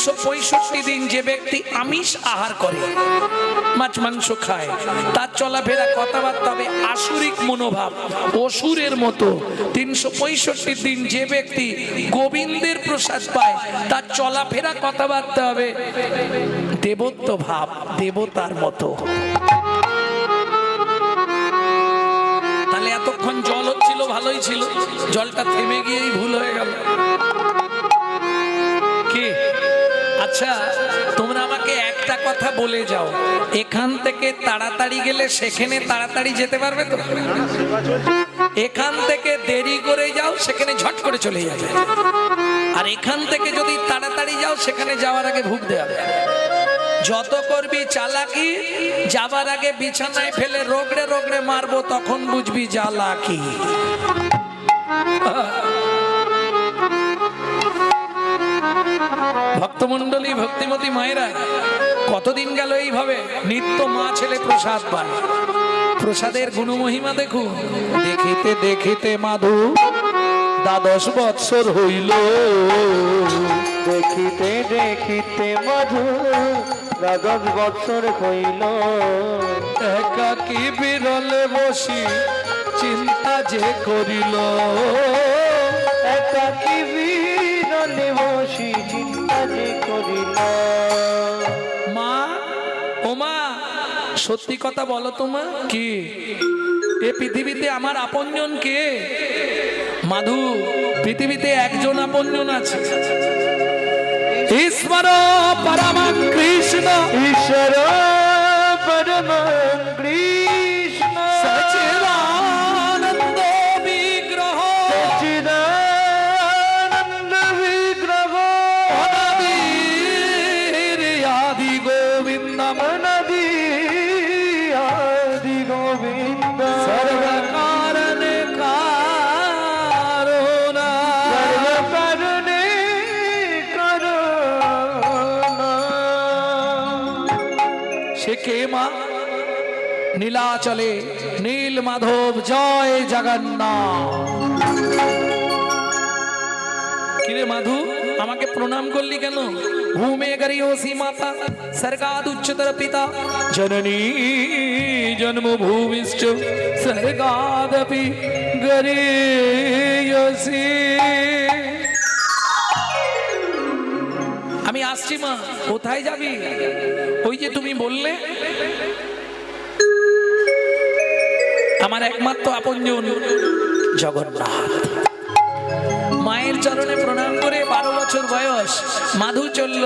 365 দিন যে ব্যক্তি আমিষ আহার করে, মাছ মাংস খায়, তার চলাফেরা কথাবার্তা হবে আসুরিক মনোভাব, অসুরের মতো। 365 দিন যে ব্যক্তি গোবিন্দের প্রসাদ পায়, তার চলাফেরা কথাবার্তা হবে দেবত্ব ভাব, দেবতার মতো। তাহলে এতক্ষণ জল হচ্ছিল, ভালোই ছিল, জলটা থেমে গিয়েই ভুল হয়ে গেল কি? আচ্ছা, তোমরা আমাকে একটা কথা বলে যাও, এখান থেকে তাড়াতাড়ি গেলে সেখানে তাড়াতাড়ি যেতে পারবে তো? এখান থেকে দেরি করে যাও, সেখানে ঝট করে চলে যাবে। আর এখান থেকে যদি তাড়াতাড়ি যাও, সেখানে যাওয়ার আগে ভুগ দেওয়া হবে। যত করবি চালাকি, যাবার আগে বিছানায় ফেলে রগড়ে রগড়ে মারবো, তখন বুঝবি জ্বালাকি। ভক্তমন্ডলী, ভক্তিমতী মায়েরা, কতদিন গেল এইভাবে নিত্য মা ছেলে প্রসাদ পায়। প্রসাদের গুণমহিমা দেখুন। দেখিতে দেখিতে মাধু 12 বৎসর হইল, দেখিতে দেখিতে মধু 12 বৎসর হইল। একাকী বিরলে বসি চিন্তা যে করিল, একাকী বিরলে বসি চিন্তা যে করিল। মা, ও মা, সত্যি কথা বলো তো মা, কি এ পৃথিবীতে আমার আপনজন কে? মাধু, পৃথিবীতে একজন আপনজন আছে, ঈশ্বর পরমং কৃষ্ণ। ঈশ্বর পরমং কৃষ্ণ সচিদানন্দ বিগ্রহ, সচ্চিদানন্দ বিগ্রহ অনাদির আদি গোবিন্দম, অনাদি আদি গোবিন্দ সর্বকারণে কারণা, সর্বকারণে কারণা। সে কে মা? নীলাচলে নীল মাধব, জয় জগন্নাথ। কিরে মাধু, আমাকে প্রণাম করলি কেন? ভূমে গরিয়সী মাতা, স্বর্গাদ উচ্চতর পিতা, জননী জন্মভূমিশ্চ স্বর্গাদপি গরিয়সী। আমি আসছি মা। কোথায় যাবি? ওই যে তুমি বললে আমার একমাত্র আপনজন জগন্নাথ। মায়ের চরণে প্রণাম করে 12 বছর বয়স মাধু চলল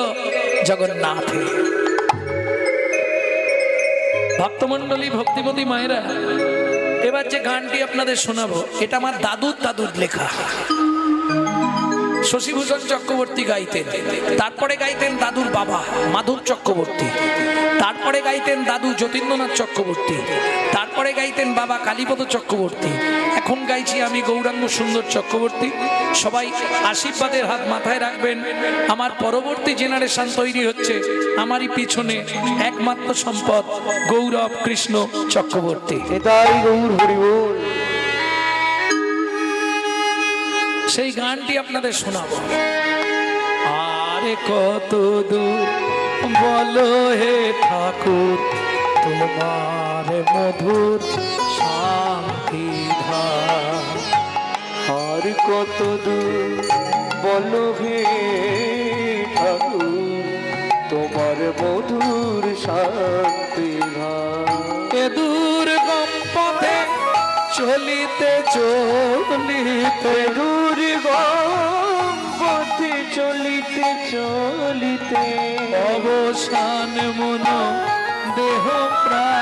জগন্নাথে। ভক্তমন্ডলী, ভক্তিমতী মায়েরা, এবার যে গানটি আপনাদের শোনাবো, এটা আমার দাদুর লেখা। শশীভূষণ চক্রবর্তী গাইতেন, তারপরে গাইতেন দাদুর বাবা মাধব চক্রবর্তী, তারপরে গাইতেন দাদু যতীন্দ্রনাথ চক্রবর্তী, তারপরে গাইতেন বাবা কালীপদ চক্রবর্তী। এখন গাইছি আমি গৌরাঙ্গ সুন্দর চক্রবর্তী। সবাই আশীর্বাদের হাত মাথায় রাখবেন। আমার পরবর্তী জেনারেশন তৈরি হচ্ছে, আমারই পিছনে একমাত্র সম্পদ গৌরব কৃষ্ণ চক্রবর্তী। এটাই গৌর হরি বল। সেই গানটি আপনাদের শোনাবো। আরে কত দূর বলো হে ঠাকুর, তোমার মধুর শান্তি ধাম। আর কত দূর বলো হে ঠাকুর, তোমার মধুর শান্তি ধাম। এ দুর্গম পথে চলিতে চলিতে, দুর্গম পথে চলিতে চলিতে অবসান মন দেহ প্রাণ,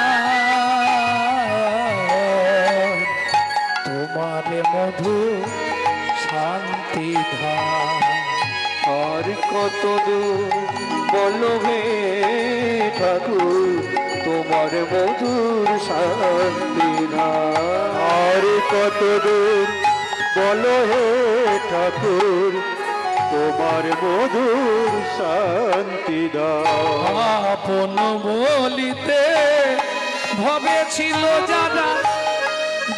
তোমার মধু শান্তি ধাম। আর কত দূর বলো হে ঠাকুর, তোমার মধুর শান্তি ধাম। আর কত দূর বলো হে ঠাকুর, তোমার মধুর শান্তি ধাম। আপন বলিতে ভবে ছিল যারা,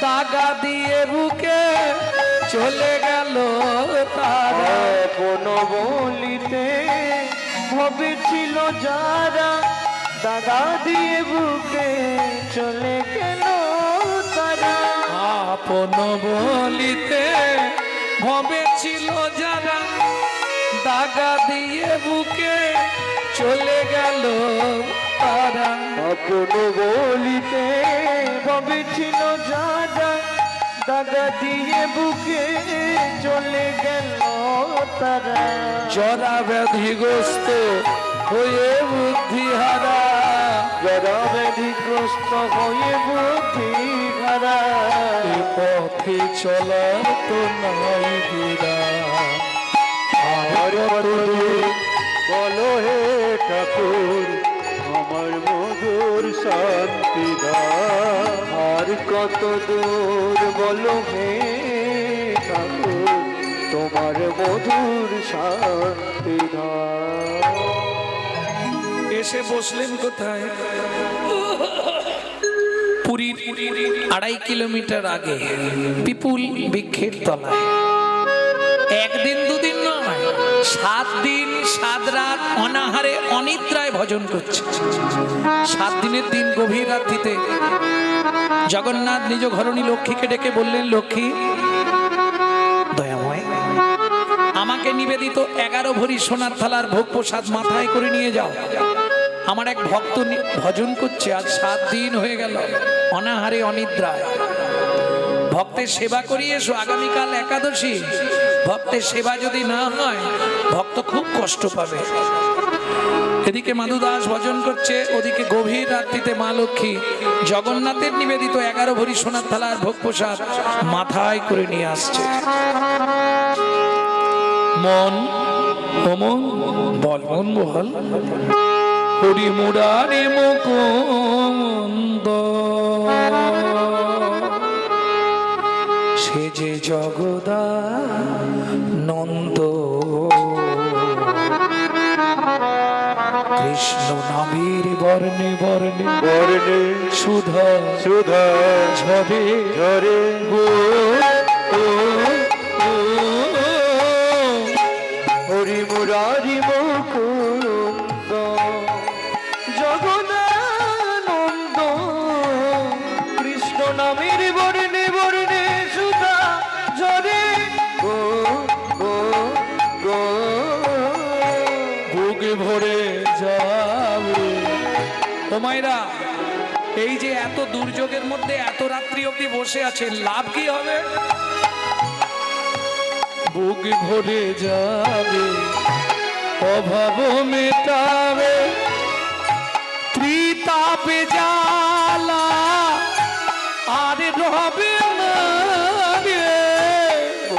দাগা দিয়ে বুকে চলে গেল তারা। আপন বলিতে ভবেছিল যারা দাগা দিয়ে বুকে চলে গেল তারা। আপন বলিতে ভবে ছিল যারা দাগা দিয়ে বুকে চলে গেল তারা। আপন বলিতে ভবেছিল যারা দাগা দিয়ে বুকে চলে গেল তারা। জরা ব্যাধিগ্রস্ত হয়ে বুদ্ধিহারা, যারা ব্যাধিগ্রস্ত হয়ে বুদ্ধিহারা। এ পথে চলার তো নাই বিরা। আর কতদূর বলো হে ঠাকুর আমার মধুর শান্তি দাও। আর কত দূর বলো হে ঠাকুর তোমার মধুর শান্তি দাও। এসে বসলেন কোথায়? পুরীর 2.5 কিলোমিটার আগে পিপুল বৃক্ষের তলায়। একদিন দুদিন নয়, 7 দিন 7 রাত অনাহারে অনিদ্রায় ভজন করছে। 7 দিনের দিন গভীর রাত্রিতে জগন্নাথ নিজ ঘরণী লক্ষ্মীকে ডেকে বললেন, লক্ষ্মী দয়াময়, আমাকে নিবেদিত 11 ভরি সোনার থালার ভোগ প্রসাদ মাথায় করে নিয়ে যাও। আমার এক ভক্ত ভজন করছে, আজ 7 দিন হয়ে গেল অনাহারে অনিদ্রায়। ভক্তের সেবা করিয়ে এসো, আগামীকাল একাদশী। ভক্তের সেবা যদি না হয় ভক্ত খুব কষ্ট পাবে। এদিকে মাধু দাস ভজন করছে, ওদিকে গভীর রাত্রিতে মা লক্ষ্মী জগন্নাথের নিবেদিত 11 ভরি সোনার থালার ভোগ প্রসাদ মাথায় করে নিয়ে আসছে। মন মন বল, মন বল, হরি মুরারি মুকুন্দ সে যে জগদানন্দ। কৃষ্ণ নামের বর্ণে বর্ণে বর্ণে সুধা সুধা ঝরে ঝরে গো ও ও। হরি মুরারি মুকুন্দ জগদানন্দ। কৃষ্ণ নামের বর্ণে বর্ণে সুধা ঝরে গো গো গো। বুক ভরে যাবে ও মায়েরা। এই যে এত দুর্যোগের মধ্যে এত রাত্রি অবধি বসে আছেন, লাভ কি হবে? বুক ভরে যাবে, অভাব মেটাবে, ত্রিতাপে জ্বালা আর রবে না রে।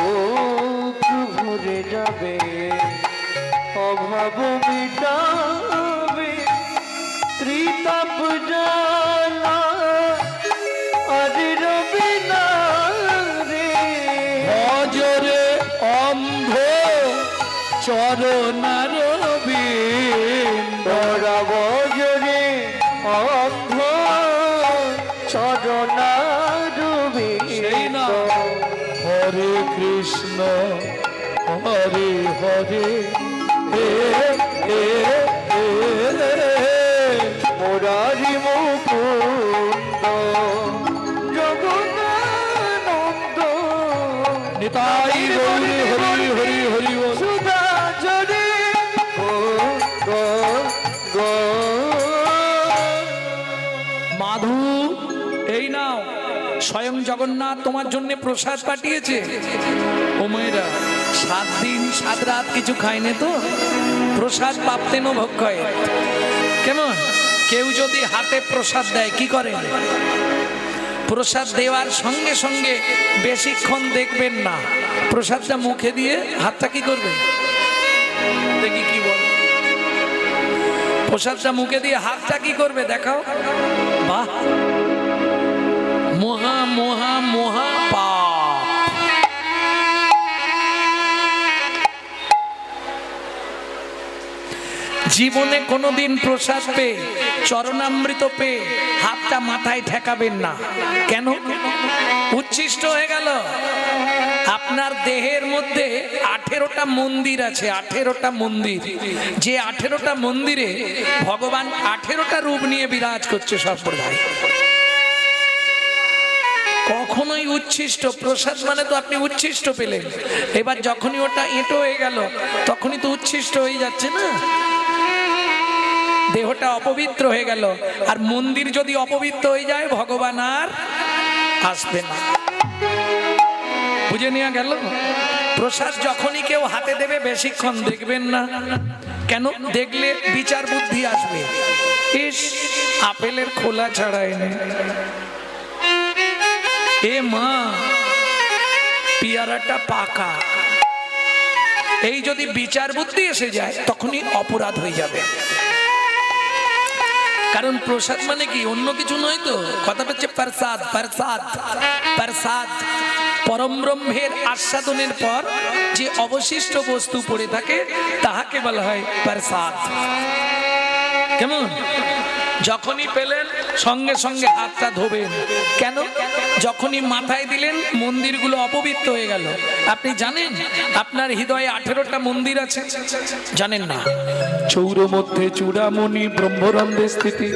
বুক ভরে যাবে, অভাব মিটাবে, ত্রিতাপ জ্বালা আর রবে না রে। ভজরে অন্ধ চরণার বিন্দ। তোরা বজরে অন্ধ চরণারুবি। সেই না, হরে কৃষ্ণ হরে হরে এ এ এ মুরারি মুকুন্দ জগদানন্দ। নিতাই গৌরী হরি হরি হরি বল। সুধা ঝরে গো গো গো। মাধু, এই নাও, স্বয়ং জগন্নাথ তোমার জন্য প্রসাদ পাঠিয়েছে। ও মেয়েরা, 7 দিন 7 রাত কিছু খায়নি তো, প্রসাদ পাপতেন ভক্ষয়। কেমন? কেউ যদি হাতে প্রসাদ দেয় কি করে? প্রসাদ দেওয়ার সঙ্গে সঙ্গে বেশিক্ষণ দেখবেন না, প্রসাদটা মুখে দিয়ে হাতটা কি করবে দেখি, কি বল? প্রসাদটা মুখে দিয়ে হাতটা কি করবে দেখাও। বাহ, মহা মহা মহা পাপ। জীবনে কোনোদিন প্রসাদ পেয়ে, চরণামৃত পেয়ে হাতটা মাথায় ঠেকাবেন না। কেন? উচ্ছিষ্ট হয়ে গেল। আপনি আপনার দেহের মধ্যে 18টা মন্দির আছে, 18টা মন্দির, যে 18টা মন্দিরে ভগবান 18টা রূপ নিয়ে বিরাজ করছে সর্বদাই। কখনোই উচ্ছিষ্ট প্রসাদ মানে তো আপনি উচ্ছিষ্ট পেলেন, এবার যখনই ওটা এঁটো হয়ে গেল তখনই তো উচ্ছিষ্ট হয়ে যাচ্ছে না, দেহটা অপবিত্র হয়ে গেল। আর মন্দির যদি অপবিত্র হয়ে যায় ভগবান আর আসবে না। বুঝে নেওয়া গেল? প্রসাদ যখনই কেউ হাতে দেবে বেশিক্ষণ দেখবেন না, কেন? দেখলে বিচার বুদ্ধি আসবে, ইস আপেলের খোলা ছাড়াই নেই, এ মা পেয়ারাটা পাকা, এই যদি বিচার বুদ্ধি এসে যায় তখনই অপরাধ হয়ে যাবে। কারণ প্রসাদ মানে কি অন্য কিছু নয় তো, কথাটা হচ্ছে প্রসাদ। প্রসাদ প্রসাদ পরম ব্রহ্মের আস্বাদনের পর যে অবশিষ্ট বস্তু পড়ে থাকে তাহাকে বলা হয় প্রসাদ। কেমন? যখনই পেলেন সঙ্গে সঙ্গে হাতটা ধোবেন, কেন? যখনই মাথায় দিলেন মন্দিরগুলো অপবিত্র হয়ে গেল। আপনি জানেন আপনার হৃদয়ে 18টা মন্দির আছে? জানেন না? চৌর মধ্যে চূড়ামণি ব্রহ্মরন্ধে স্থিতি,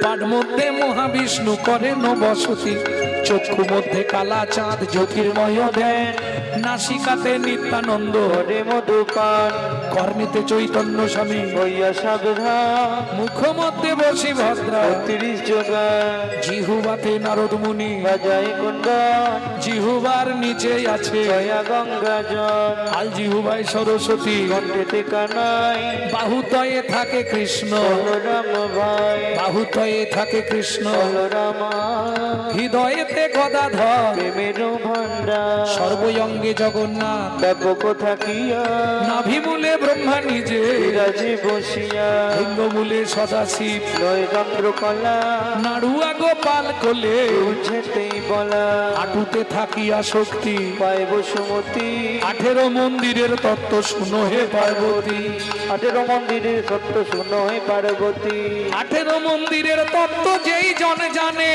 পাঠ মধ্যে মহাবিষ্ণু করেন বসতি, চক্ষু মধ্যে কালা চাঁদ জ্যোতির্ময় দেন, নাসিকাতে নিত্যানন্দ হরে মধুপান কর্ণেতে চৈতন্য স্বামী, হইয়া সাবধান মুখ মধ্যে বসি ভদ্রা, 30 যোগান জিহুবাতে নারদ মুনি, বাজাই কুন্দন জিহুবার নিচে আছে দয়া গঙ্গা জল, আল জিহুবাই সরস্বতী, কণ্ঠেতে কানাই বাহুতয়ে থাকে কৃষ্ণ, বলরাম ভাই বাহুতয়ে থাকে কৃষ্ণ, বলরাম হৃদয়েতে গদাধর, প্রেমের ভান্ডার সর্বঙ্গে জগন্নাথ, ব্যাপক থাকিয়া নাভিমূলে ব্রহ্মা নিজে, বিরাজে বসিয়া লিঙ্গমূলে সদাশিব, নয় চন্দ্রকলা নাড়ুয়া গোপাল কোলে, বুঝেতেই বলা হাঁটুতে থাকিয়া শক্তি, পায় বসুমতী 18 মন্দিরের তত্ত্ব শুনো হে পার্বতী, 18 মন্দিরের সত্য শুনো হে পার্বতী, 18 মন্দিরের তত্ত্ব যেই জন জানে,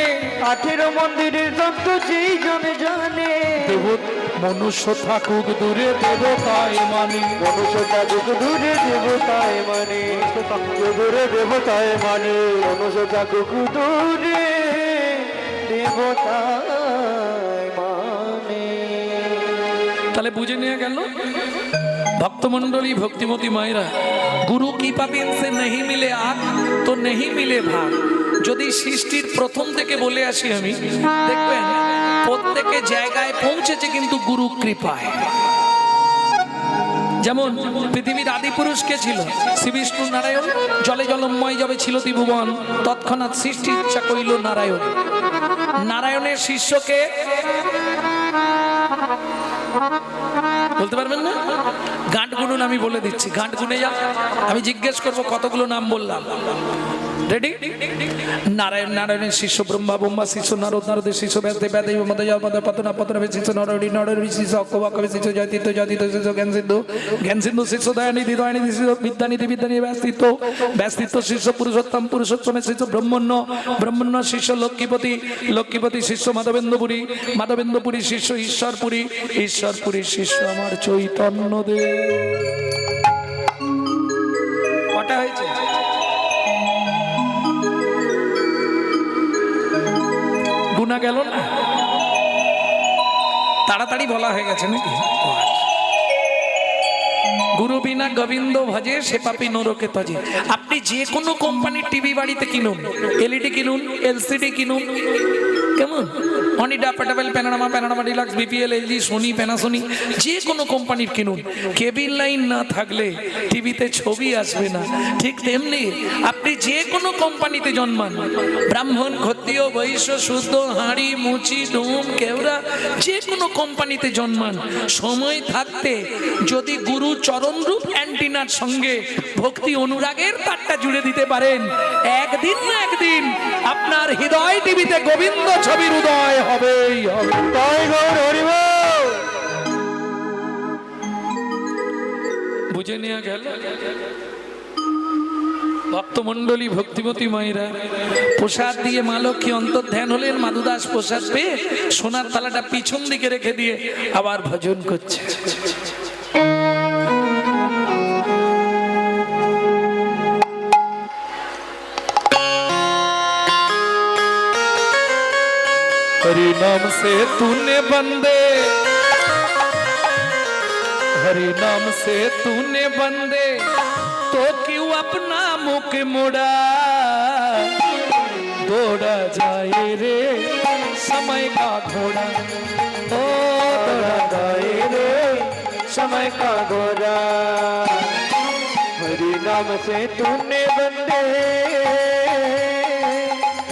18 মন্দিরের তত্ত্ব যেই জন জানে, দেব মনুষ্য থাকুক দূরে দেবতায় মানে, মনুষ্য থাকুক দূরে দেবতায় মানে, দূরে দেবতায় মানে, মনুষ্য থাকুক দূরে দেবতায় মানে। তাহলে বুঝে নিয়ে গেল ভক্তমন্ডলী ভক্তিমতী মায়েরা, গুরু কি পাবেন সে নেই মিলে আগ তো নেই মিলে ভাগ। যদি সৃষ্টির প্রথম থেকে বলে আসি আমি, দেখবেন প্রত্যেকে জায়গায় পৌঁছেছে কিন্তু গুরু কৃপায়। যেমন পৃথিবীর আদি পুরুষ কে ছিল? শ্রী বিষ্ণু নারায়ণ। জলে জলময় যাবে ছিল ত্রিভুবন, তৎক্ষণাৎ সৃষ্টি ইচ্ছা কইল নারায়ণ। নারায়ণের শিষ্যকে বলতে পারবেন না? গাঁট গুনুন, আমি বলে দিচ্ছি, গাঁট গুনে যা, আমি জিজ্ঞেস করব কতগুলো নাম বললাম। রেডি? নারায়ণ, নারায়ণের শিষ্য ব্রহ্মা, ব্রহ্মা শিষ্য নারদ, নারদের শিষ্য ব্যাস, ব্যাস মধ্যে পতনা, পতনা শিষ্য নরহরি, নরহরি শিষ্য অক্ষবাক্য শিষ্য জয়তীর্থ, জয়তীর্থ শিষ্য জ্ঞান সিন্ধু, জ্ঞান সিন্ধু শিষ্য দয়ানিধি, দয়ানিধি শিষ্য বিদ্যানিধি, বিদ্যানিধি ব্যাসতীর্থ, ব্যাসতীর্থ শিষ্য পুরুষোত্তম, পুরুষোত্তমের শিষ্য ব্রহ্মণ্য, ব্রহ্মণ্য শিষ্য লক্ষ্মীপতি, লক্ষ্মীপতি শিষ্য মাধবেন্দ্রপুরী, মাধবেন্দ্রপুরী শিষ্য ঈশ্বরপুরী, ঈশ্বরপুরী শিষ্য আমার চৈতন্য দেব। কটা হয়েছে? গুনা গেল না? তাড়াতাড়ি বলা হয়ে গেছে নাকি? গুরু বিনা গোবিন্দ ভজে সে পাপী নরকে তজে। আপনি যে কোনো কোম্পানির টিভি বাড়িতে কিনুন, এলইডি কিনুন, এলসিডি কিনুন, কেমন Onida, portable, Panorama, Panorama deluxe, BPL, LG, Sony, Panasonic, যে কোনো কোম্পানির কিনুন, কেবিল লাইন না থাকলে টিভিতে ছবি আসবে না। ঠিক তেমনি আপনি যে কোনো কোম্পানিতে জন্মান, ব্রাহ্মণ, ক্ষত্রিয়, বৈশ্য, শুদ্ধ, হাঁড়ি, মুচি, ডোম, কেওড়া, যে কোনো কোম্পানিতে জন্মান, সময় থাকতে যদি গুরু চরণরূপ অ্যান্টিনার সঙ্গে ভক্তি অনুরাগের তারটা জুড়ে দিতে পারেন, একদিন না একদিন আপনার হৃদয় টিভিতে গোবিন্দ ছবির উদয় হবেই হবে। জয় গৌর হরি বল। বুঝে নেওয়া গেল? ভক্তমণ্ডলী ভক্তিমতী মায়েরা প্রসাদ দিয়ে মা লক্ষ্মী অন্তর্ধ্যান হলেন। মাধুদাস প্রসাদ পেয়ে সোনার থালাটা পিছন দিকে রেখে দিয়ে আবার ভজন করছে। हरि नाम से तूने बंदे, हरि नाम से तूने बंदे, तो क्यों अपना मुख मोड़ा। दौड़ा जाए रे समय का घोड़ा, ओ दौड़ा जाए रे समय का घोड़ा। हरि नाम से तूने बंदे,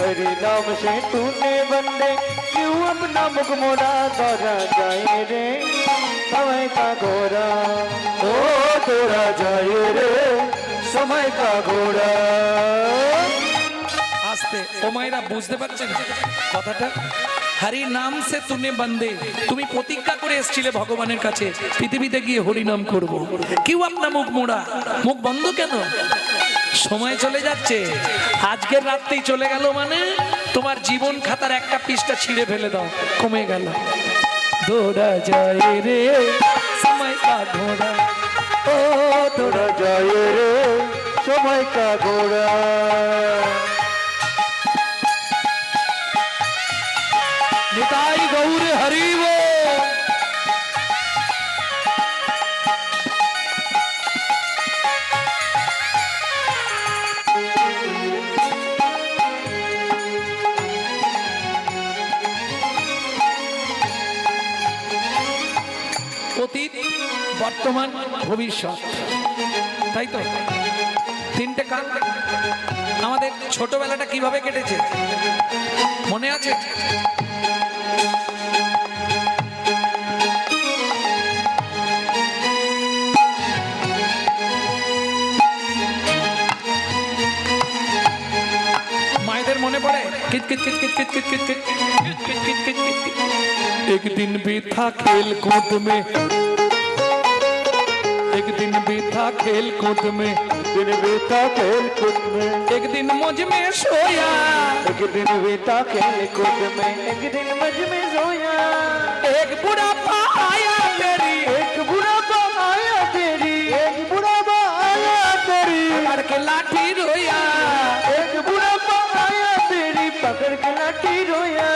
हरि नाम से तूने बंदे, क्यों अपना मुख मोड़ा। दौड़ा जाए रे समय का घोड़ा, ओ दौड़ा जाए रे समय का घोड़ा। আস্তে ও মায়েরা বুঝতে পারছেন কথাটা? হরি নাম সে তুনে বন্দে, তুমি প্রতিজ্ঞা করে এসেছিলে ভগবানের কাছে পৃথিবীতে গিয়ে হরি নাম করব। কেউ আপনা মুখ মোড়া, মুখ বন্ধ কেন? সময় চলে যাচ্ছে, আজকের রাতেই চলে গেল মানে তোমার জীবন খাতার একটা পৃষ্ঠা ছিঁড়ে ফেলে দাও, কমে গেল। দৌড়া যায় রে সময় কা ঘোড়া, ओ दौड़ा जाए रे समय का घोड़ा। निताई गौर हरि वो। অতীত, বর্তমান, ভবিষ্যৎ, তাই তো? তিনটে কাল। আমাদের ছোটবেলাটা কিভাবে কেটেছে মনে আছে? মায়েদের মনে পড়ে কিত কিত কিত কিত কিত কিত কিত কিत कित कित कित कित। एक दिन भी था खेल कूद में, एक दिन भी था खेल कूद में, दिन बीता खेल कूद में, एक दिन मुझ में सोया, एक दिन बीता खेल कूद में, एक दिन मुझ में सोया। एक बुढ़ापा आया तेरी, एक बुढ़ापा आया तेरी, एक बुढ़ापा आया तेरी, पकड़ के लाठी रोया। एक बुढ़ापा आया तेरी, पकड़ के लाठी रोया।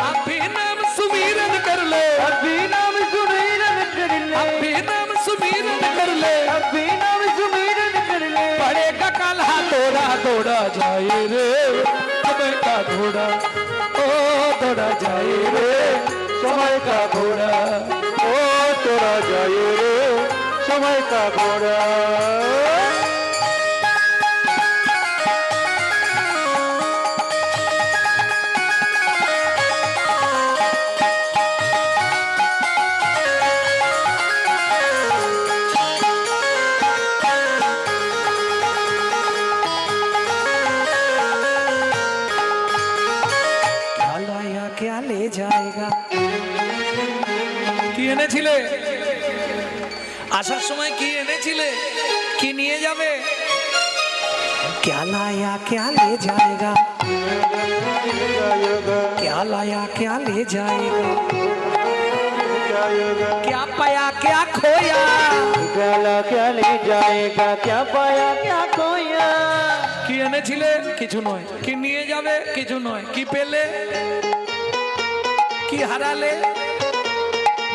अभी नाम सुमीरन कर ले, अभी नाम सुमीरन कर ले, अभी नाम सुमीरन कर ले, अभी नाम सुमीरन कर ले। पड़ेगा कल दौड़ा दौड़ा जाए रे समय का घोड़ा, ओ दौड़ा जाए रे समय का घोड़ा, ओ तोड़ा जाए रे समय का घोड़ा। क्या ले जाएगा। কি এনেছিলে আসার সময়? কি এনেছিলে? কি নিয়ে যাবে? क्या लाया क्या ले जाएगा, क्या लाया क्या ले जाएगा, क्या पाया क्या खोया। क्या ला क्या ले जाएगा, क्या पाया क्या खोया। কি এনেছিলে? কিছু নয়। কি নিয়ে যাবে? কিছু নয়। কি পেলে? কি হারালে?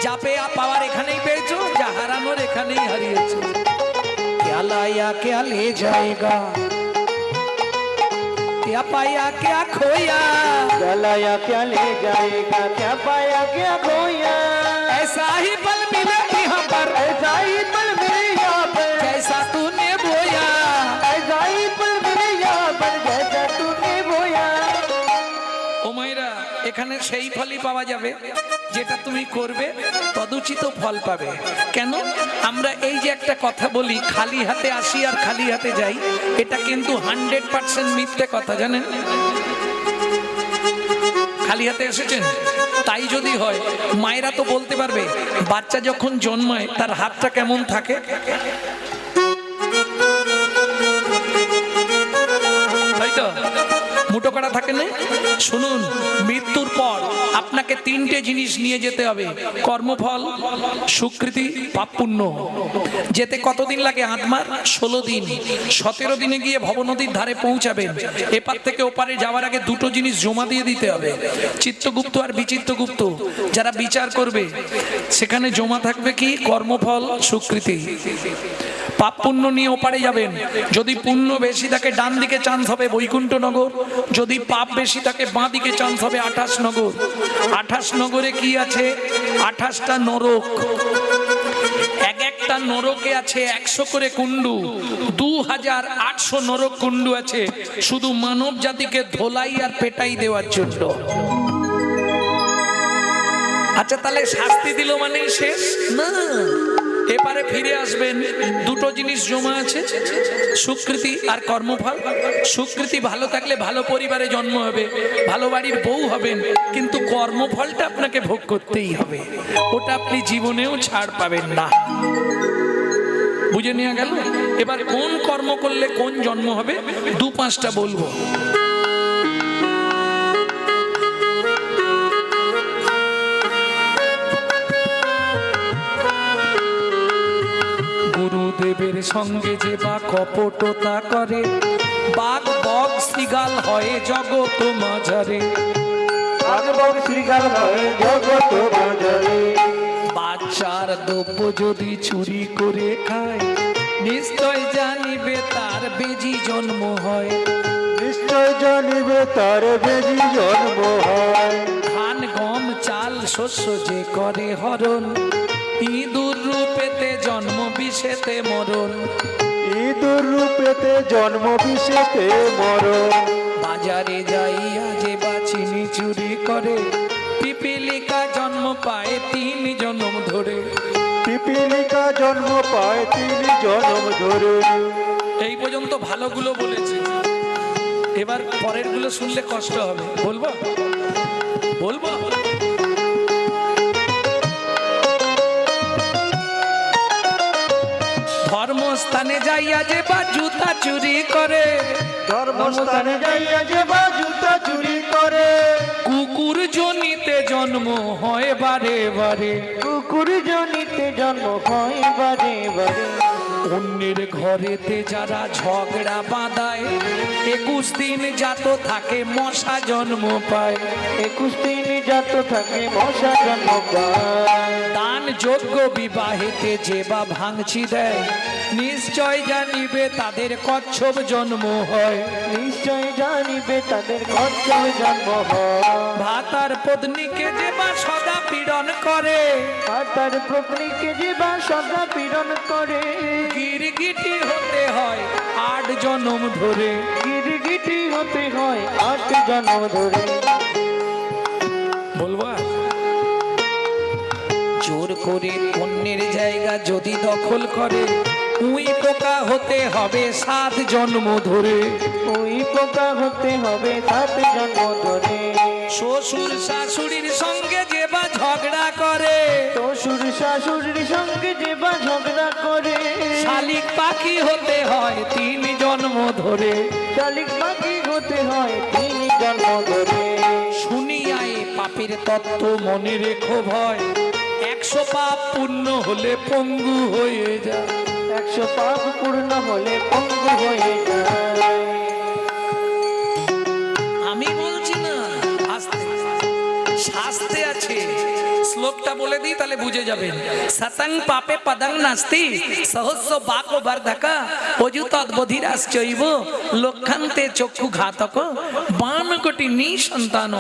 যা পেয়া পাওয়ার এখানেই পেয়েছো, যা হারানোর এখানেই হারিয়েছো। क्या लाया क्या ले जाएगा, क्या पाया क्या खोया। क्या लाया क्या ले जाएगा, क्या पाया क्या खोया। ऐसा ही पल मिले यहाँ पर, ऐसा ही पल मेरे यहाँ पर, जैसा तूने बोया। ऐसा ही पल मेरे यहाँ पर, जैसा तूने बोया। ও মায়েরা, এখানে সেই ফলই পাওয়া যাবে যেটা তুমি করবে, তদুচিত ফল পাবে। কেন? আমরা এই যে একটা কথা বলি, খালি হাতে আসি আর খালি হাতে যাই, এটা কিন্তু 100% মিথ্যে কথা, জানেন? খালি হাতে এসেছেন? তাই যদি হয়, মায়েরা তো বলতে পারবে বাচ্চা যখন জন্মায় তার হাতটা কেমন থাকে। থাকে না? শুনুন, মৃত্যুর পর আপনাকে তিনটে জিনিস নিয়ে যেতে হবে: কর্মফল, সুকৃতি, পাপ পুণ্য। যেতে কতদিন লাগে? আত্মার 16 দিন। 17 দিনে গিয়ে ভবনদীর ধারে পৌঁছাবেন। এপার থেকে ওপারে যাওয়ার আগে দুটো জিনিস জমা দিয়ে দিতে হবে: চিত্তগুপ্ত আর বিচিত্রগুপ্ত। যারা বিচার করবে সেখানে জমা থাকবে কি? কর্মফল, সুকৃতি। পাপ পুণ্য নিয়ে ওপারে যাবেন। যদি পুণ্য বেশি থাকে ডান দিকে চান্স হবে বৈকুণ্ঠ নগর, যদি পাপ বেশি থাকে বাঁ দিকে চান্স হবে 28 নগর। 28 নগরে কি আছে? 28টা নরক। এক একটা নরকে আছে 100 করে কুণ্ডু। 2800 নরক কুণ্ডু আছে শুধু মানব জাতিকে ধোলাই আর পেটাই দেওয়ার জন্য। আচ্ছা, তাহলে শাস্তি দিল মানেই শেষ না? এপারে ফিরে আসবেন, দুটো জিনিস জমা আছে: সুকৃতি আর কর্মফল। সুকৃতি ভালো থাকলে ভালো পরিবারে জন্ম হবে, ভালো বাড়ির বউ হবেন, কিন্তু কর্মফলটা আপনাকে ভোগ করতেই হবে। ওটা আপনি জীবনেও ছাড় পাবেন না। বুঝে নেওয়া গেল? এবার কোন কর্ম করলে কোন জন্ম হবে 2-5টা বলবো। গুরুদেবের সঙ্গে যে বা কপটতা করে, বাঘ বগ শ্রীগাল হয় জগৎ মাঝারে। বাচ্চার দ্রব্য যদি চুরি করে খায়, নিশ্চয় জানিবে তার বেজি জন্ম হয়। নিশ্চয় জানিবে তার বেজি জন্ম হয়। ধান গম চাল শস্য যে করে হরণ, ইঁদুর রূপেতে জন্ম বিষেতে মরণ। ইঁদুর রূপেতে জন্ম বিষেতে মরণ। বাজারে যাইয়া যে বা চিনি চুরি করে, পিপিলিকা জন্ম পায় 3 জন্ম ধরে। পিপিলিকা জন্ম পায় 3 জন্ম ধরে। এই পর্যন্ত ভালোগুলো বলেছি, এবার পরের গুলো শুনলে কষ্ট হবে। বলবো বলবো ধর্মস্থানে যাইয়া যে বা জুতা চুরি করে, ধর্মস্থানে যাইয়া যে বা জুতা চুরি করে। কুকুর জনিতে জন্ম হয় বারে বারে। কুকুর জনিতে জন্ম হয় বারে বারে। অন্যের ঘরেতে যারা ঝগড়া বাঁধায়, 21 দিন জাত থাকে মশা জন্ম পায়। 21 দিন জাত থাকে মশা জন্ম পায়। দান যোগ্য বিবাহেতে যে বা ভাঙচি দেয়, নিশ্চয় জানিবে তাদের কচ্ছপ জন্ম হয়। নিশ্চয় জানিবে তাদের কচ্ছপ জন্ম হয়। ভাতার পত্নীকে যে বা সদা পীড়ন করে, তার পত্নীকে যে বা সদা পীড়ন করে। গিরগিটি হতে হয় 8 জন্ম ধরে। গিরগিটি হতে হয় 8 জন্ম ধরে। বলবো জোর করে অন্যের জায়গা যদি দখল করে, উই পোকা হতে হবে 7 জন্ম ধরে। ওই পোকা হতে হবে 7 জন্ম ধরে। শ্বশুর শাশুড়ির সঙ্গে যে বা ঝগড়া করে, শ্বশুর শাশুড়ির সঙ্গে যে বা ঝগড়া করে। শালিক পাখি হতে হয় 3 জন্ম ধরে। শালিক পাখি হতে হয় 3 জন্ম ধরে। শুনিয়ায় পাপের তত্ত্ব মনে রেখো ভয়, 100 পাপ পূর্ণ হলে পঙ্গু হয়ে যায়। 100 পাপ পূর্ণ হলে পঙ্গু হয়ে যায়। আমি বলছি না, আস্তে শাস্তে আছে। শ্লোকটা বলে দিই তাহলে বুঝে যাবেন। সতং পাপে পদং নাস্তি, সহস্র বাকো বর্ধকা, অযুতৎ বধিরাশ্চৈব, লক্ষন্তে চক্ষু ঘাতক, বান কোটি নিসন্তান,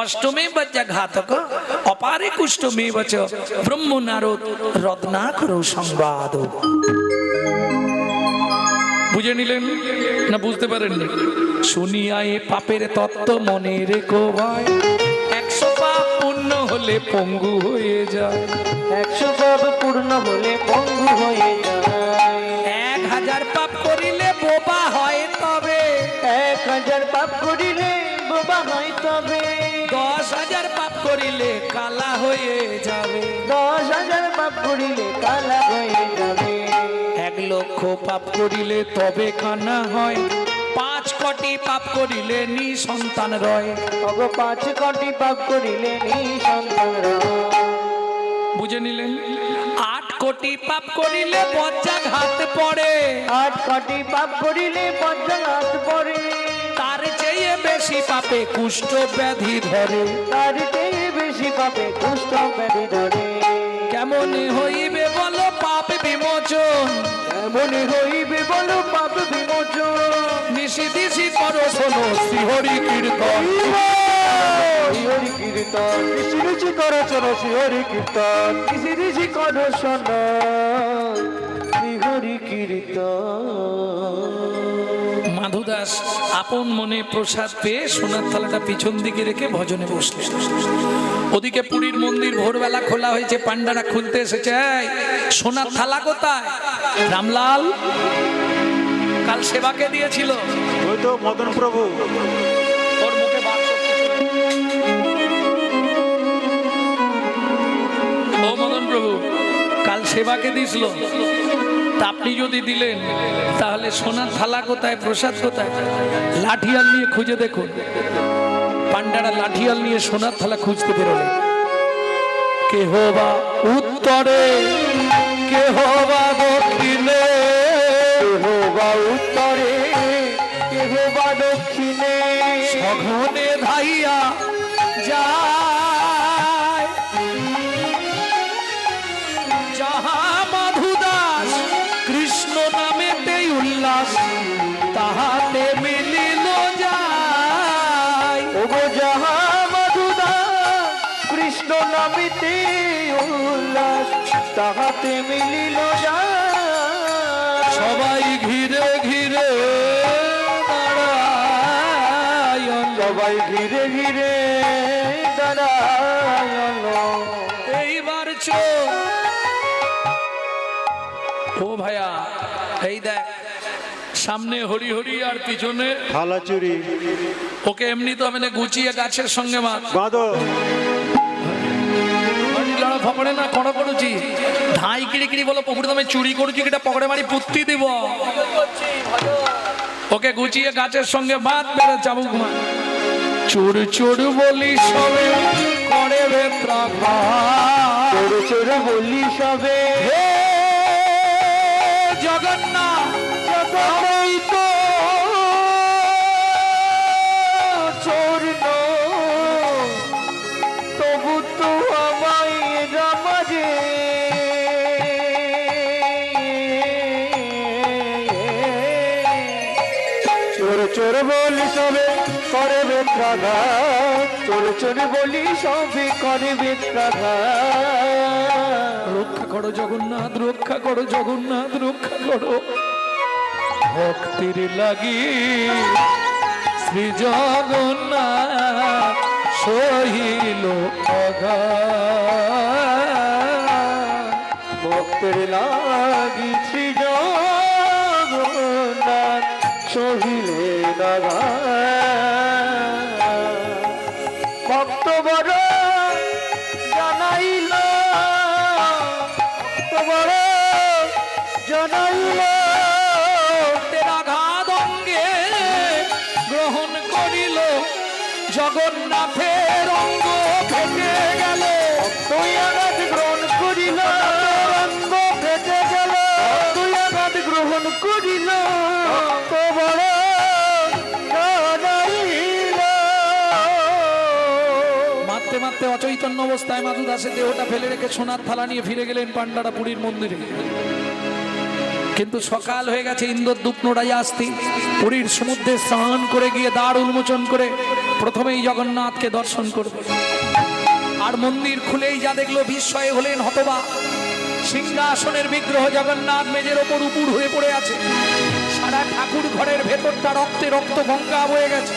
অষ্টমে বজ্জ ঘাতক, অপারে কুষ্ঠমে বচ, ব্রহ্ম নারদ রত্নাকর সংবাদ। বুঝে নিলেন না বুঝতে পারেননি? শুনিয়া এ পাপের তত্ত্ব মনে রেখো ভাই, 100 পাপ পূর্ণ হলে পঙ্গু হয়ে যায়। 100 পাপ পূর্ণ হলে পঙ্গু হয়ে যায়। 1000 পাপ করিলে বোবা হয় তবে, 1000 পাপ করিলে বোবা হয় তবে। 10,000 পাপ করিলে কালা হয়ে যাবে। 10,000 পাপ করিলে কালা হয়ে যাবে। 1 লক্ষ পাপ করিলে তবে কানা হয়, 5 কটি পাপ করিলে নি সন্তান রয়। ওগো 5 কোটি পাপ করিলে নি সন্তান রয়। বুঝে নিলেন? 8 কোটি পাপ করিলে বজ্রাঘাত পড়ে। 8 কোটি পাপ করিলে বজ্রাঘাত পড়ে। তার চেয়ে বেশি পাপে কুষ্ঠ ব্যাধি ধরে। তার চেয়ে বেশি পাপে কুষ্ঠ ব্যাধি ধরে। কেমন হইবে বলো পাপ বিমোচন? এমনি হইবে বলো পাপ বিমোচন। নিশি দিশি করো শোনো শ্রীহরি কীর্তন। হরি কীর্তন ঋষি ঋষি করো চলো শ্রী হরি কীর্তন। ঋষি ঋষি করো শোনো শ্রী হরি কীর্তন। মাধু দাস আপন মনে প্রসাদ পেয়ে সোনার থালাটা পিছন দিকে রেখে ভজনে বসলেন। ওদিকে পুরীর মন্দির ভোরবেলা খোলা হয়েছে, পান্ডারা খুলতে এসেছে। এই, সোনার থালা কোথায়? রামলাল কাল সেবাকে দিয়েছিল। ওই তো মদন প্রভু। ওর মুখে বাক্স কিছু নেই। ও মদন প্রভু, কাল সেবাকে দিয়েছিল, তা আপনি যদি দিলেন তাহলে সোনার থালা কোথায়, প্রসাদ কোথায়? লাঠিয়াল নিয়ে খুঁজে দেখুন। পান্ডারা লাঠিয়াল নিয়ে সোনার থালা খুঁজতে বেরোলেন। কেহ বা উত্তরে, কেহ বা দক্ষিণে, কেহ বা উত্তরে কেহ বা দক্ষিণে সঘনে ধাইয়া যায়। যাহা মাধু দাস কৃষ্ণ নামেতে উল্লাস, তাহাতে মিলিল যায়। ওগো যাহা মধুদা কৃষ্ণ নামিতে উল্লাস, তাহাতে মিলিল যায়। সবাই ঘিরে ঘিরে নারায়ণ, সবাই ঘিরে ঘিরে নারায়ণ। এইবার চোখ। ও ভাইয়া, এই দেখ সামনে হরি হরি আর পিছনে থালা চুরি ওকে এমনি তো আমি গুছিয়ে গাছের সঙ্গে মাছ বাঁধো। লড়া ফপড়ে না কড়া করুছি ধাই কিড়ি কিড়ি বলো পুকুরে তুমি চুরি করছি কিটা পকড়ে মারি পুত্তি দিব। ওকে গুছিয়ে গাছের সঙ্গে বাঁধ বেড়ে চাবুক মা। চোর চোর বলি সবে করে বেত্রা চোর চোর বলি সবে হে জগন্নাথ জগন্নাথ তো চোর নয়, তবু তো আমায় রামাজে। চোর চোর বলি সবে করে বেত্রাঘাত, চোর চোর বলি সবে করে বেত্রাঘাত। রক্ষা করো জগন্নাথ, রক্ষা করো জগন্নাথ, রক্ষা করো। ভক্তির লাগি শ্রী জগন্নাথ সহিল অঘাত। ভক্তের লাগি শ্রী জগন্নাথ সহিলে ভক্ত বড় জানাইল, ভক্ত বড় জানাইল। আঘাত অঙ্গে গ্রহণ করিল, জগন্নাথের অঙ্গ ফেটে গেল। তুই আঘাত গ্রহণ করিল, অঙ্গ ফেটে গেল। তুই আঘাত গ্রহণ করিল, তো বড় জানাইল। মারতে মারতে অচৈতন্য অবস্থায় মাধু দাসের দেহটা ফেলে রেখে সোনার থালা নিয়ে ফিরে গেলেন পান্ডারা পুরীর মন্দিরে। কিন্তু সকাল হয়ে গেছে, ইন্দ্রদ্যুম্ন রাজা আসতি পুরীর সমুদ্রে স্নান করে গিয়ে দ্বার উন্মোচন করে প্রথমেই জগন্নাথকে দর্শন করবে। আর মন্দির খুলেই যা দেখলো বিস্ময়ে হলেন হতবাক। সিংহাসনের বিগ্রহ জগন্নাথ মেঝের ওপর উপুড় হয়ে পড়ে আছে। সারা ঠাকুর ঘরের ভেতরটা রক্তে রক্ত গঙ্গা বয়ে গেছে।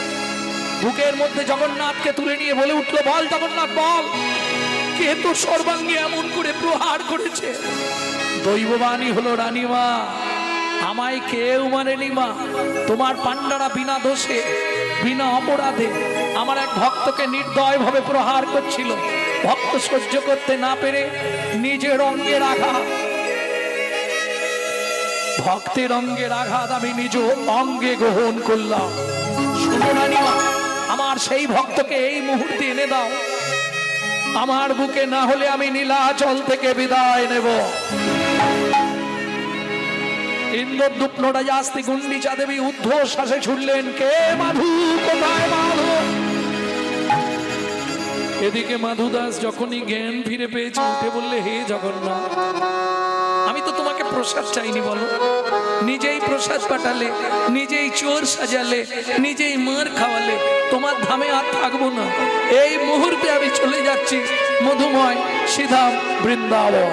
বুকের মধ্যে জগন্নাথকে তুলে নিয়ে বলে উঠলো, বল জগন্নাথ বল, কে তোর সর্বাঙ্গে এমন করে প্রহার করেছে? দৈববাণী হলো, রানীমা আমায় কেউ মানেনি মা। তোমার পান্ডারা বিনা দোষে বিনা অপরাধে আমার এক ভক্তকে নির্দয় ভাবে প্রহার করছিল। ভক্ত সহ্য করতে না পেরে নিজের অঙ্গের আঘাত, ভক্তের অঙ্গের আঘাত আমি নিজ অঙ্গে গ্রহণ করলাম। রানীমা, আমার সেই ভক্তকে এই মুহূর্তে এনে দাও। আমার বুকে না হলে আমি নীলাচল থেকে বিদায় নেব। ইন্দ্রদ্যুপ নটাজাস্তি গুন্ডিচা দেবী ঊর্ধ্বশ্বাসে ছুটলেন, কে মাধু, কোথায় মাধু? এদিকে মাধু দাস যখনই জ্ঞান ফিরে পেয়েছে উঠে বললে, হে জগন্নাথ, আমি তো তোমাকে প্রসাদ চাইনি, বলো। নিজেই প্রসাদ পাঠালে, নিজেই চোর সাজালে, নিজেই মার খাওয়ালে, তোমার ধামে আর থাকবো না। এই মুহূর্তে আমি চলে যাচ্ছি মধুময় শ্রীধাম বৃন্দাবন।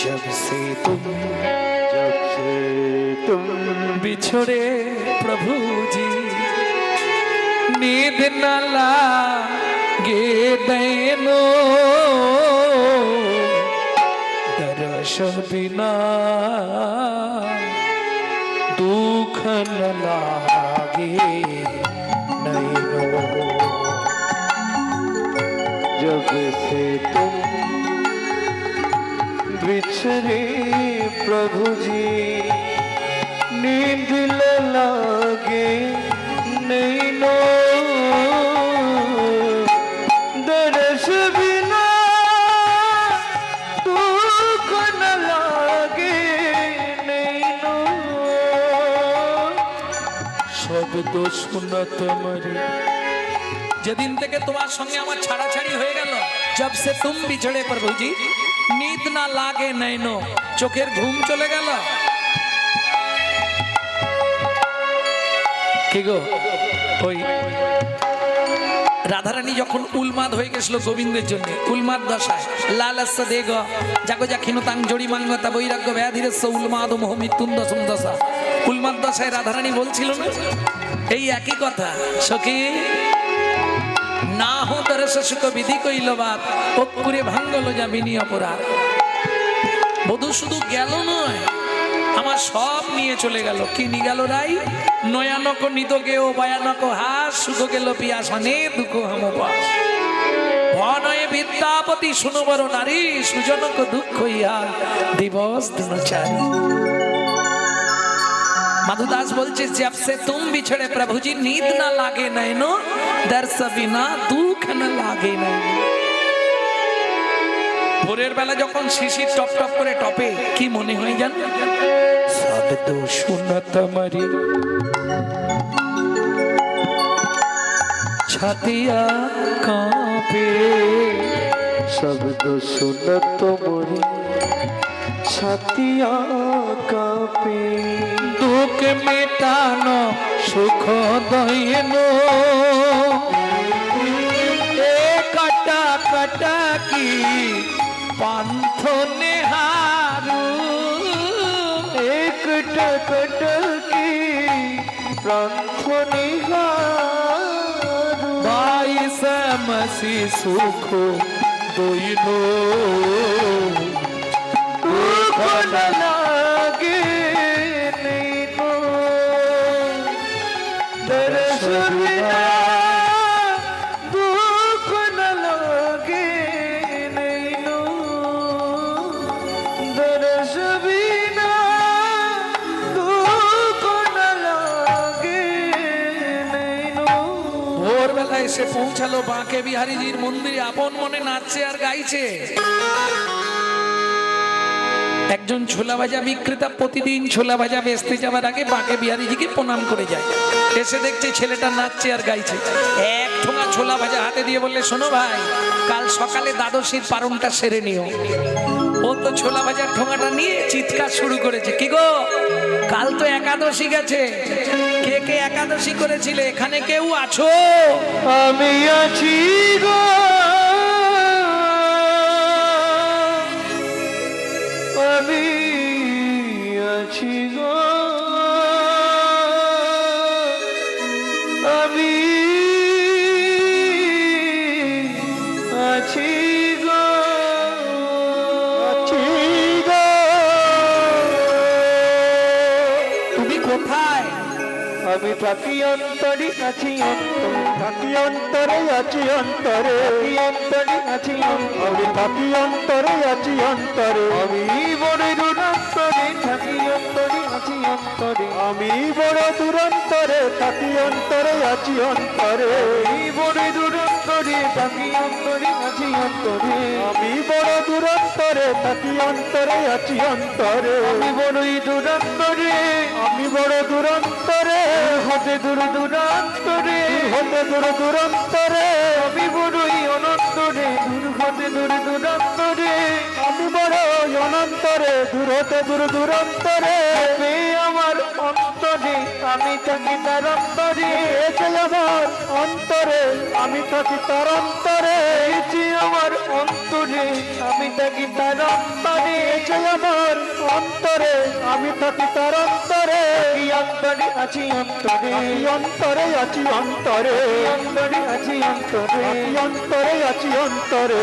जब से तुम बिछड़े प्रभु जी, नींद न लागे दैनो, दर्श बिना दुख न लागे नैनो। जब से तुम बिछड़े प्रभु जी, नींद न लागे नैनो, दर्श बिना दुख न लागे नैनो। শব্দ শুনা তোমারে, যেদিন থেকে তোমার সঙ্গে আমার ছাড়াছাড়ি হয়ে গেল, जब से तुम बिछड़े प्रभु जी, नींद ना लागे नैनो, চোখের ঘুম চলে গেল। কি গো, ওই রাধারানী যখন উন্মাদ হয়ে গেছিল গোবিন্দের জন্য, উন্মাদ দশায়, লালস্য দেগ জাগো জাক্ষিণতাং জড়িমাঙ্গতা বৈরাগ্য ব্যাধিরস্য উন্মাদ মোহ মৃত্যুন্দশম দশা। উন্মাদ দশায় রাধারানী বলছিল না এই একই কথা, সখী না হো দরস সুখ বিধি কইল বাত, অপুরে ভাঙ্গল যামিনী অপরাধ। বধূ শুধু গেল নয়, আমার সব নিয়ে চলে গেল। কি নিয়ে গেল রাই? নয়ানক নিত গেও ভয়ানক হাস, সুখ গেল পিয়াসানে দুঃখ হামপাস। ভনয়ে বিদ্যাপতি শুনো বড় নারী, সুজনক দুঃখ ইহা দিবস দিনচারী। মাধু দাস বলছে, जब से तुम बिछड़े प्रभु जी, नींद ना लागे नैनो, दर्श बिना दुख न लागे नैनो। ভোরের বেলা যখন শিশির টপ টপ করে টপে, কি মনে হয় জান? শব্দ শুনা তোমারে, ছাতিয়া কাঁপে। শব্দ শুনা তোমারে, ছাতিয়া কাঁপে। দুঃখ মেটানো সুখ দইনো, এ কাটা কাটা কি পান্থ নেহারু, এক টকট কি প্রান্থ নিহারু। বাইশ মসি সুখ দইনো, দুঃখ ন লাগে নৈনো, দর্শ বিনা দুঃখ ন লাগে নৈনো, দর্শ বিনা দুঃখ ন লাগে নৈনো। ভোরবেলা এসে পৌঁছালো বাঁকে বিহারীজির মন্দিরে, আপন মনে নাচছে আর গাইছে। একজন ছোলা ভাজা বিক্রেতা প্রতিদিন ছোলা ভাজা বেচতে যাওয়ার আগে বাঁকে বিহারীজিকে প্রণাম করে যায়। এসে দেখছে ছেলেটা নাচছে আর গাইছে। এক ঠোঙা ছোলা ভাজা হাতে দিয়ে বললে, শোনো ভাই, কাল সকালে দ্বাদশীর পারণটা সেরে নিও। ও তো ছোলা ভাজার ঠোঙাটা নিয়ে চিৎকার শুরু করেছে, কি গো, কাল তো একাদশী গেছে, কে কে একাদশী করেছিলে, এখানে কেউ আছো? আমি আছি গো, আমি আছি গো, আমি আছি গো, আছি গো। তুমি কোথায়? আমি থাকি অন্তরে, আছি অন্তরে, থাকি অন্তরে, আছি অন্তরে, থাকি অন্তরে, আছি অন্তরে, আমি থাকি অন্তরে, আছি অন্তরে, আমি বড় অন্তরে, থাকি অন্তরে, আছি অন্তরে আমি বড় দুরন্তরে থাকি অন্তরে আছি অন্তরে আমি বড় দুরন্তরে থাকি অন্তরে আছি অন্তরে আমি বড় দুরন্তরে থাকি অন্তরে আছি অন্তরে আমি বড়ই দুরন্তরে আমি বড় দুরন্তরে হতে দূরান্তরে হতে দূরান্তরে আমি বড়ই অনন্তরে দূর হতে দূরান্তরে আমি বড় অনন্তরে দূর হতে দূরান্তরে আমার অন্তরে আমি থাকি তার অন্তরে আমার অন্তরে আমি থাকি তার অন্তরে আমার অন্তরে আমি থাকি তার অন্তরে আমার অন্তরে আমি থাকি তার অন্তরে অন্তরে আছি অন্তরে অন্তরে আছি অন্তরে অন্তরে আছি অন্তরে অন্তরে আছি অন্তরে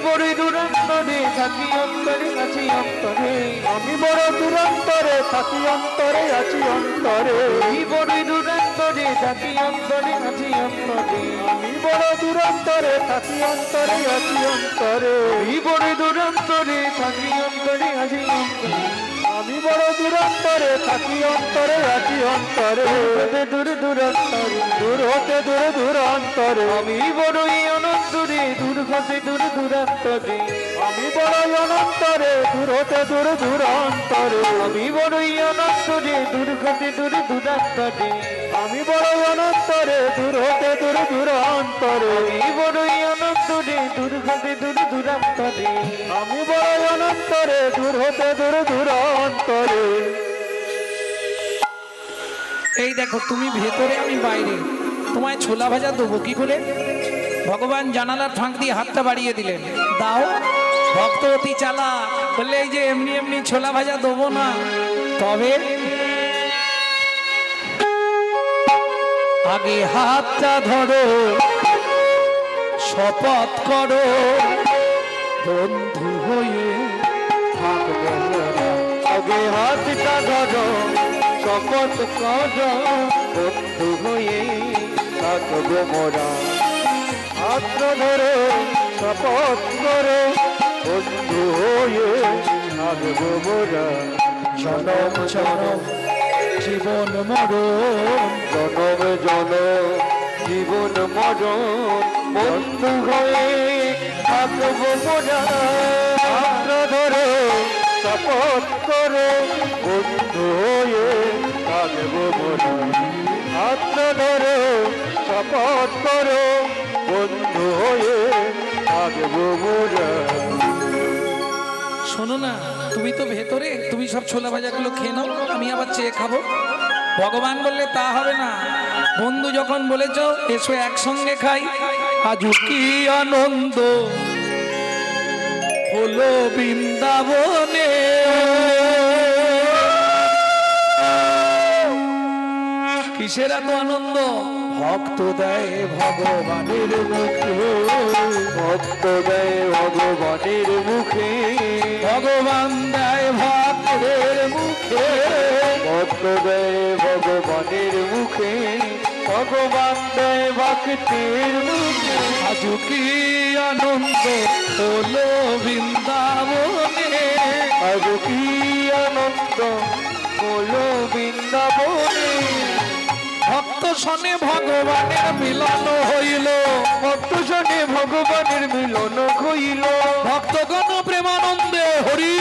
বড় দূরান্তরে থাকি অন্তরে আছি অন্তরে আমি বড় দূরান্তরে থাকি অন্তরে আছি অন্তরে বড় দূরান্তরে থাকি অন্তরে আছি অন্তরে আমি বড় দূরান্তরে থাকি অন্তরে আছি অন্তরে বড় দূরান্তরে থাকি অন্তরে আছি অন্তরে আমি বড় দূরান্তরে থাকি অন্তরে আছি অন্তরে দূরান্তরে দূর হতে দূরান্তরে আমি বড়ই অনন্তরে দূর হতে দূরান্তরে আমি বড়ই অনন্তরে দূর হতে দূরান্তরে আমি বড়ই অনন্তরে দূর হতে দূরান্তরে আমি বড়ই অনন্তরে দূর হতে দূরান্তরে আমি বড়ই অনন্তরে দূর হতে দূরান্তরে আমি বড়ই অনন্তরে দূর হতে দূরান্তরে এই দেখো তুমি ভেতরে আমি বাইরে, তোমায় ছোলা ভাজা দেবো কি করে? ভগবান জানালার ফাঁক দিয়ে হাতটা বাড়িয়ে দিলেন, দাও। ভক্ত অতি চালাক, বললে এই যে এমনি এমনি ছোলা ভাজা দেবো না, তবে আগে হাতটা ধরো, শপথ করো বন্ধু হয়ে থাকবো মোরা। আগে হাতটা ধরো, শপথ করো বন্ধু হয়ে থাকবো মোরা। হাত ধরে শপথ করো বন্ধু হয়ে থাকবো মোরা। জনম জনম জীবন মরণ, জনম জনম জীবন মরণ বন্ধু হয়ে থাকবো মোরা। হাত ধরে শপথ করো বন্ধু হয়ে থাকবো মোরা। হাত ধরে শপথ করো বন্ধু হয়ে থাকবো মোরা। শোনো না, তুমি তো ভেতরে, তুমি সব ছোলা ভাজাগুলো খেয়ে নাও, আমি আবার চেয়ে খাবো। ভগবান বললে তা হবে না, বন্ধু যখন বলেছ এসো একসঙ্গে খাই। আজ কি আনন্দ হলো বৃন্দাবনে, কিসের এত আনন্দ? ভক্ত দেয় ভগবানের মুখে, ভক্ত দেয় ভগবানের মুখে, ভগবান দেয় ভক্তদের মুখে, ভক্ত দেয় ভগবানের মুখে, ভগবান দেয় ভক্তের মুখে। আজ কি আনন্দ হলো বৃন্দাবনে, আজ কি আনন্দ হলো বৃন্দাবনে। ভক্ত শনে ভগবানের মিলন হইল, ভক্ত জনে ভগবানের মিলন হইল, ভক্তগণ প্রেমানন্দে হরি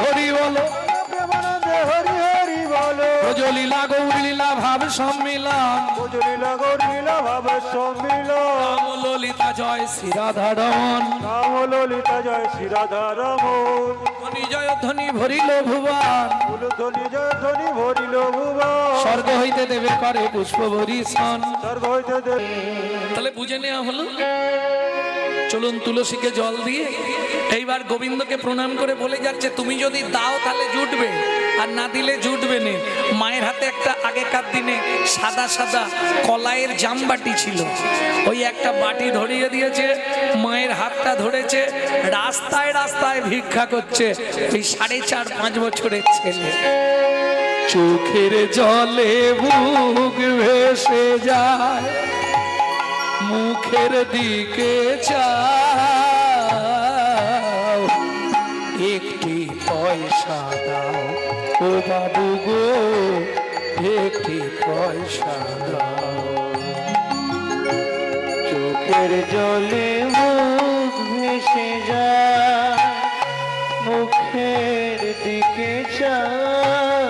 হরি বলো, প্রেমানন্দে হরি হরি বলো। ব্রজলীলা গৌরলীলা ভাব সম্মিলন, ভজলীলা গৌরলীলা ভাব সম্মিলন, রাম ললিতা জয় শ্রী রাধারমণ, রাম ললিতা জয় শ্রী রাধারমণ, ধ্বনি জয় ধ্বনি ভরিল ভুবন, ধ্বনি জয় ধ্বনি ভরিল ভুবন, স্বর্গ হইতে দেবে করে পুষ্প বরিশন। স্বর্গ হইতে দেবে। তাহলে বুঝে নেওয়া হলো। চলুন তুলসীকে জল দিয়ে এইবার গোবিন্দকে প্রণাম করে বলে যাচ্ছে, তুমি যদি দাও তাহলে জুটবে, আর না দিলে জুটবে না। মায়ের হাতে একটা আগেকার দিনে সাদা সাদা কলাইয়ের জামবাটি ছিল, ওই একটা বাটি ধরিয়ে দিয়েছে, মায়ের হাতটা ধরেছে, রাস্তায় রাস্তায় ভিক্ষা করছে এই 4.5-5 বছরের ছেলে। চোখের জলে বুক ভেসে যায়, মুখের দিকে চাও, একটি পয়সা দাও ও বাবু গো, একটি পয়সা দাও। চোখের জলে মুখ ভেসে যায়, মুখের দিকে চায়,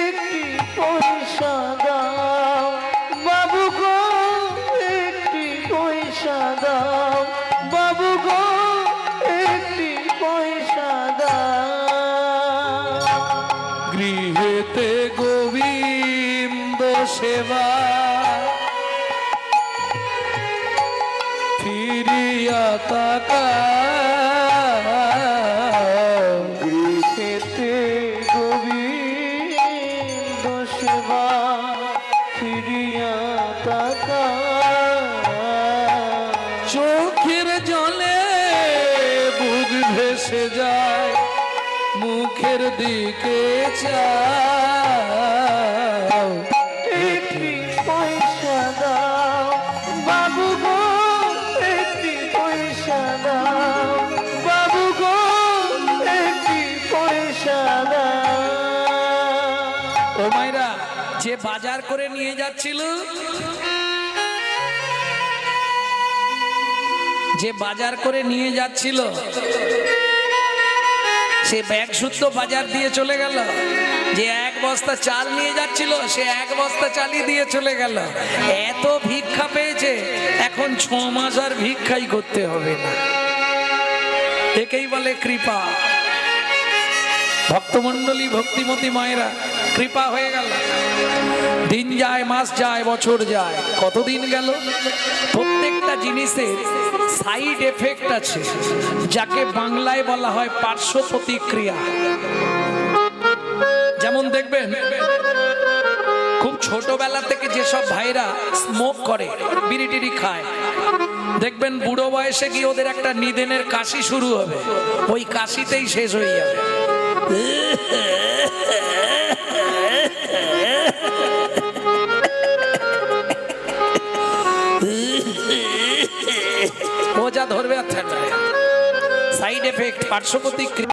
একটি পয়সা দাও বাবু গো, একটি পয়সা দাও বাবু গো, একটি পয়সা দাও। গৃহেতে গোবিন্দ সেবা ফিরিয়া তাকাও। গৃহেতে গোবিন্দ সেবা ফিরিয়া তাকাও। চোখের জলে বুক ভেসে যায়, মুখের দিকে চাও। একটি পয়সা দাও বাবু গো, একটি পয়সা দাও বাবু গো, একটি পয়সা দাও। ও মাইরা, যে বাজার করে নিয়ে যাচ্ছিল, যে বাজার করে নিয়ে যাচ্ছিল, সে ব্যাগ শুদ্ধ বাজার দিয়ে চলে গেল। যে এক বস্তা চাল নিয়ে যাচ্ছিল, সে এক বস্তা চালই দিয়ে চলে গেল। এত ভিক্ষা পেয়েছে, এখন 6 মাস আর ভিক্ষাই করতে হবে না। একেই বলে কৃপা। ভক্তমণ্ডলী, ভক্তিমতী মায়েরা, কৃপা হয়ে গেল। দিন যায়, মাস যায়, বছর যায়, কতদিন গেল। প্রত্যেকটা জিনিসের সাইড এফেক্ট আছে, যাকে বাংলায় বলা হয় পার্শ্ব প্রতিক্রিয়া। যেমন দেখবেন, খুব ছোটবেলা থেকে যেসব ভাইরা স্মোক করে, বিড়ি টিড়ি খায়, দেখবেন বুড়ো বয়সে গিয়ে ওদের একটা নিদেনের কাশি শুরু হবে, ওই কাশিতেই শেষ হয়ে যাবে। ও যা ধরবে, আচ্ছা সাইড এফেক্ট, পার্শ্ব প্রতিক্রিয়া।